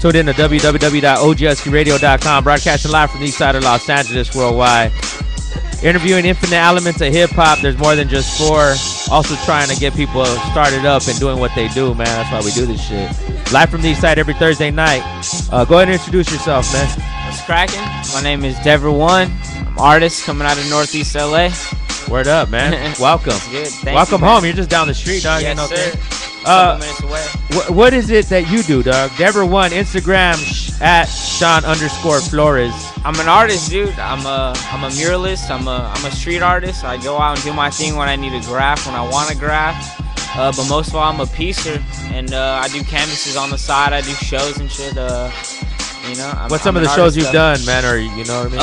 Tuned in to www.OGHUSKEYRADIO.com, broadcasting live from the east side of Los Angeles, worldwide. Interviewing infinite elements of hip-hop. There's more than just four. Also trying to get people started up and doing what they do, man. That's why we do this shit. Live from the east side every Thursday night. Go ahead and introduce yourself, man. What's cracking? My name is Deverone. I'm an artist coming out of Northeast LA. Word up, man. Welcome. Good. Welcome home. You're just down the street, dog. Yes, you know, sir. Couple minutes away. What is it that you do, dog? Deverone, Instagram at Sean_Flores. I'm an artist, dude. I'm a muralist. I'm a street artist. I go out and do my thing when I need a graph, when I want to graph. But most of all, I'm a piecer, and I do canvases on the side. I do shows and shit. What's some of the shows you've done, man? Or you know what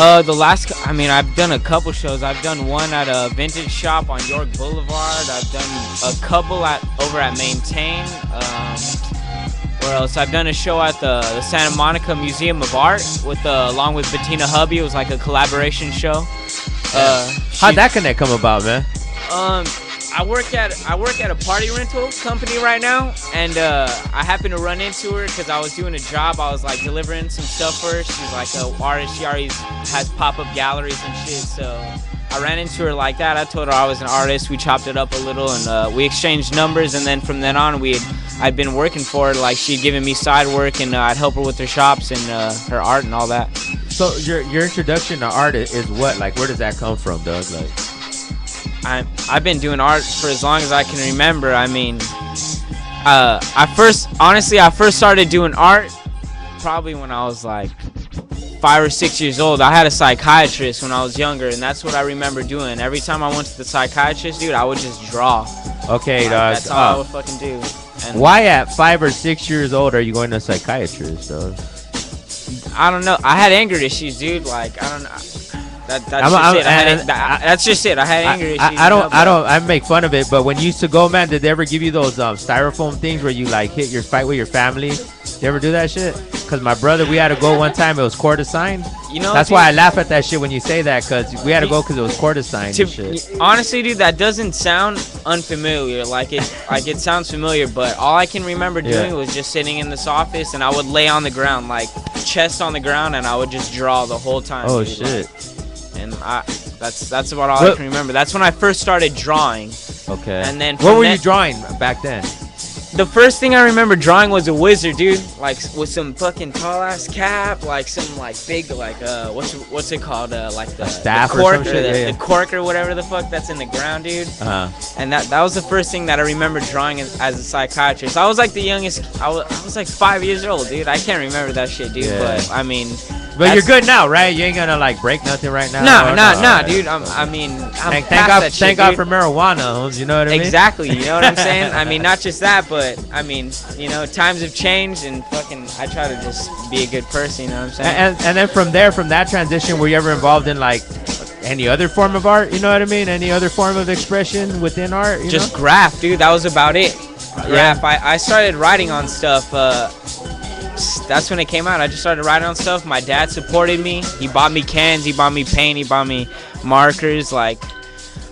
I mean? I've done a couple shows. I've done one at a vintage shop on York Boulevard. I've done a couple over at Maintain. Where else? I've done a show at the Santa Monica Museum of Art along with Bettina Hubby. It was like a collaboration show. How'd that connect come about, man? I work at a party rental company right now, and I happened to run into her because I was doing a job. I was like delivering some stuff for her. She's like an artist. She already has pop-up galleries and shit. So I ran into her like that. I told her I was an artist. We chopped it up a little, and we exchanged numbers. And then from then on, I'd been working for her. Like she'd given me side work, and I'd help her with her shops and her art and all that. So your introduction to art is what? Like, where does that come from, Doug? Like, I've been doing art for as long as I can remember. I mean, I first started doing art probably when I was like 5 or 6 years old. I had a psychiatrist when I was younger, and that's what I remember doing. Every time I went to the psychiatrist, dude, I would just draw. Okay, dog. That's all I would fucking do. And why at 5 or 6 years old are you going to a psychiatrist, dog? I don't know. I had anger issues, dude. Like, I don't know. That's just it. I had anger issues. I make fun of it, but when you used to go, man, did they ever give you those styrofoam things where you like fight with your family? Did you ever do that shit? Because my brother, we had to go one time. It was court assigned. You know, that's why I laugh at that shit when you say that, because we had to go because it was court assigned and shit. Honestly, dude, that doesn't sound unfamiliar. Like it sounds familiar, but all I can remember doing was just sitting in this office, and I would lay on the ground, like chest on the ground, and I would just draw the whole time. Oh, dude. shit. And that's about all I can remember. That's when I first started drawing. Okay. And then what were you drawing back then? The first thing I remember drawing was a wizard, dude. Like with some fucking tall ass cap, like some like big like what's it called? Like the staff the cork or some shit? the cork or whatever the fuck that's in the ground, dude. And that was the first thing that I remember drawing as a psychiatrist. I was like the youngest. I was like 5 years old, dude. I can't remember that shit, dude. Yeah. But I mean. But you're good now, right? You ain't gonna like break nothing right now. Nah, dude. I'm thank God for marijuana, you know what I mean? Exactly, you know what I'm saying? I mean, not just that, but I mean, you know, times have changed, and fucking, I try to just be a good person. You know what I'm saying? And then from that transition, were you ever involved in like any other form of art? You know what I mean? Any other form of expression within art? Just graph, dude. That was about it. Yeah, I started writing on stuff. That's when it came out. I just started writing on stuff. My dad supported me. He bought me cans. He bought me paint. He bought me markers. Like,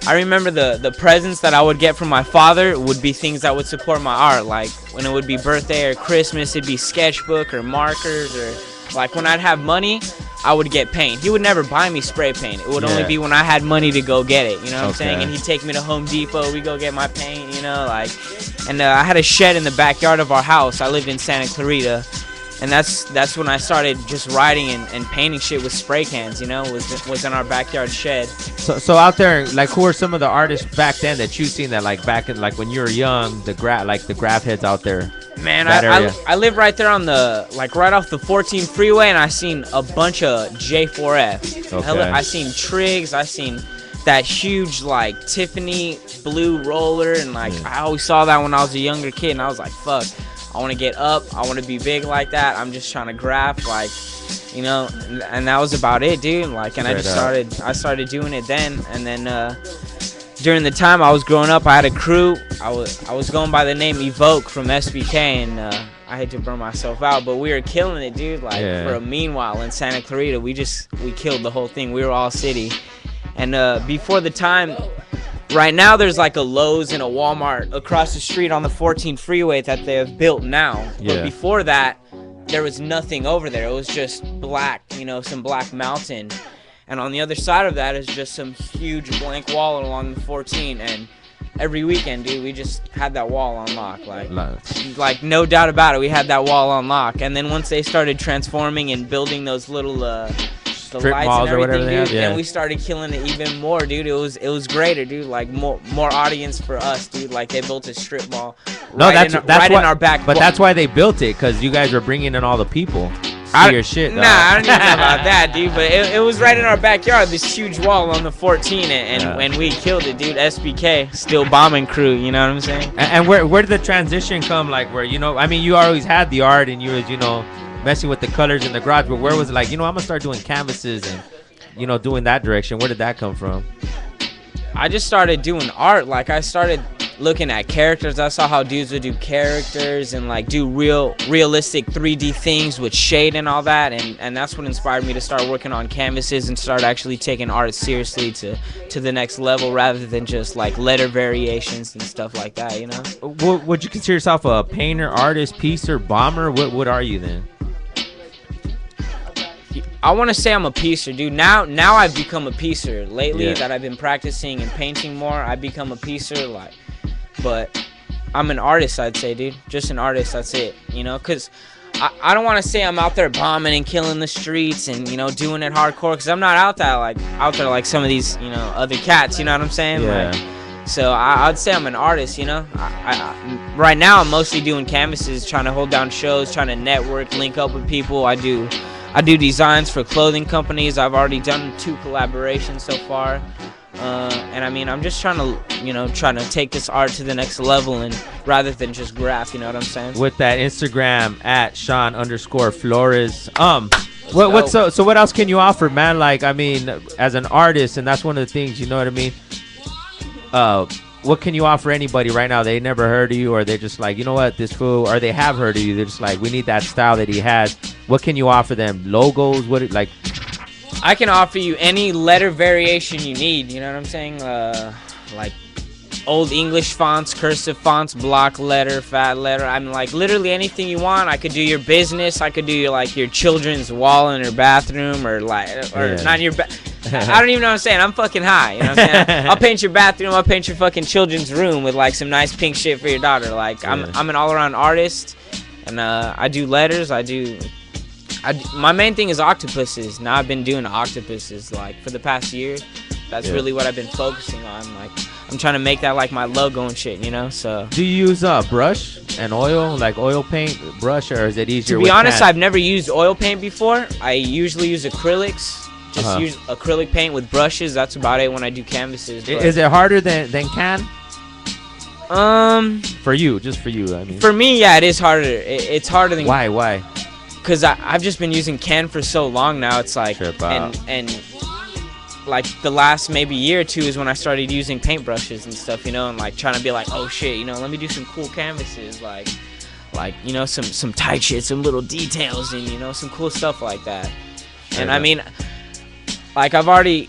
I remember the presents that I would get from my father would be things that would support my art. Like, when it would be birthday or Christmas, it'd be sketchbook or markers. Or, like, when I'd have money, I would get paint. He would never buy me spray paint. It would only be when I had money to go get it. You know what I'm saying? And he'd take me to Home Depot. We'd go get my paint, you know, like. And I had a shed in the backyard of our house. I lived in Santa Clarita. And that's when I started just writing and painting shit with spray cans, you know, was in our backyard shed. So out there, like, who are some of the artists back then that you've seen that, like, back in, like, when you were young, the graph heads out there? Man, I live right there on right off the 14 freeway, and I seen a bunch of J4F. Okay. I seen Triggs, I seen that huge, like, Tiffany blue roller, and, like, I always saw that when I was a younger kid, and I was like, fuck. I want to get up. I want to be big like that. I'm just trying to graph, like, you know, and that was about it, dude. Like, and I started doing it then. And then during the time I was growing up, I had a crew. I was going by the name Evoke from SBK, and I hate to burn myself out, but we were killing it, dude. Like, for a meanwhile in Santa Clarita, we killed the whole thing. We were all city. And before the time, right now there's like a Lowe's and a Walmart across the street on the 14 freeway that they have built now. But before that, there was nothing over there. It was just black, you know, some black mountain. And on the other side of that is just some huge blank wall along the 14. And every weekend, dude, we just had that wall on lock. Like no doubt about it, we had that wall on lock. And then once they started transforming and building those little the strip lights malls and or everything, whatever dude, then we started killing it even more, dude. It was greater, dude. Like more audience for us, dude. Like they built a strip mall in our back. But that's why they built it, because you guys were bringing in all the people. Your shit, dog. Nah, I don't even know about that, dude. But it was right in our backyard, this huge wall on the 14, and we killed it, dude. SBK, still bombing crew, you know what I'm saying? And where did the transition come? Like, where, you know, I mean, you always had the art and you was, you know, messing with the colors in the garage, but where was it like, you know, I'm gonna start doing canvases and, you know, doing that direction? Where did that come from? I just started doing art. Like, I started looking at characters. I saw how dudes would do characters and like do realistic 3D things with shade and all that, and that's what inspired me to start working on canvases and start actually taking art seriously to the next level, rather than just like letter variations and stuff like that, you know. Would you consider yourself a painter, artist, piecer, bomber? What are you then? I want to say I'm a piecer, dude. Now I've become a piecer. Lately that I've been practicing and painting more, I've become a piecer, like. But I'm an artist, I'd say, dude. Just an artist, that's it, you know? Because I don't want to say I'm out there bombing and killing the streets and, you know, doing it hardcore, because I'm not out there like some of these, you know, other cats, you know what I'm saying? Yeah. Like, so I'd say I'm an artist, you know? Right now I'm mostly doing canvases, trying to hold down shows, trying to network, link up with people. I do designs for clothing companies. I've already done 2 collaborations so far. And I mean, I'm just trying to take this art to the next level, and rather than just graph, you know what I'm saying? With that Instagram at Sean_Flores. What else can you offer, man? Like, I mean, as an artist, and that's one of the things, you know what I mean? What can you offer anybody right now? They never heard of you, or they're just like, you know what, this fool, or they have heard of you. They're just like, we need that style that he has. What can you offer them? Logos? I can offer you any letter variation you need, you know what I'm saying? Like old English fonts, cursive fonts, block letter, fat letter. I mean, like literally anything you want. I could do your business. I could do your children's wall in your bathroom, or not your I don't even know what I'm saying. I'm fucking high, you know what I'm saying? I'll paint your bathroom. I'll paint your fucking children's room with like some nice pink shit for your daughter. Like I'm an all-around artist, and I do letters. My main thing is octopuses. Now I've been doing octopuses like for the past year. That's really what I've been focusing on. Like, I'm trying to make that like my logo and shit, you know? So do you use brush and oil, like oil paint brush, or is it easier? To be honest, I've never used oil paint before. I usually use acrylics. Just use acrylic paint with brushes. That's about it when I do canvases. Is it harder than can? For you, just for you, I mean. For me, yeah, it is harder. It's harder than. Why? Because I've just been using can for so long now. It's like, and like the last maybe year or 2 is when I started using paintbrushes and stuff, you know, and like trying to be like, oh shit, you know, let me do some cool canvases, like you know, some tight shit, some little details, and you know, some cool stuff like that. And I mean, like I've already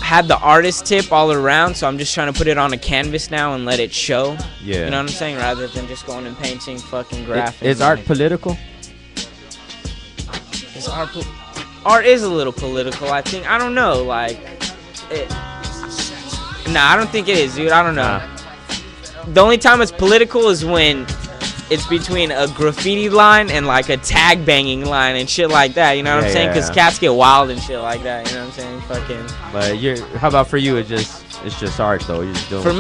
had the artist tip all around, so I'm just trying to put it on a canvas now and let it show. Yeah. You know what I'm saying? Rather than just going and painting fucking graphics. Is art political? Art is a little political, I think. I don't know, like, I don't think it is, dude. I don't know. The only time it's political is when it's between a graffiti line and like a tag banging line and shit like that. You know what I'm saying? Because cats get wild and shit like that. You know what I'm saying? Fucking. But how about for you? It's just art though. You're just doing. For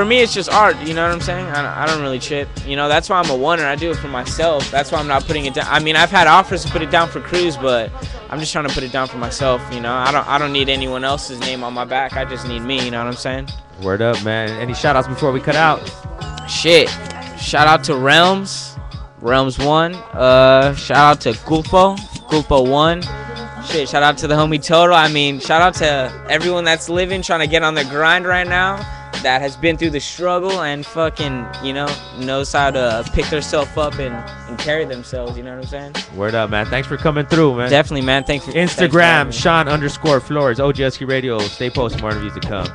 me, it's just art. You know what I'm saying? I don't really shit. You know, that's why I'm a oneer. I do it for myself. That's why I'm not putting it down. I mean, I've had offers to put it down for crews, but I'm just trying to put it down for myself. You know, I don't need anyone else's name on my back. I just need me. You know what I'm saying? Word up, man. Any shout outs before we cut out? Shit. Shout out to Realms 1. Shout out to Gulpo 1. Shit, shout out to the homie Toto. I mean, shout out to everyone that's living, trying to get on the grind right now, that has been through the struggle and fucking, you know, knows how to pick themselves up and carry themselves, you know what I'm saying? Word up, man. Thanks for coming through, man. Definitely, man. Thanks for Instagram, Sean_Flores, OGHUSKEYRADIO. Stay posted, more interviews to come.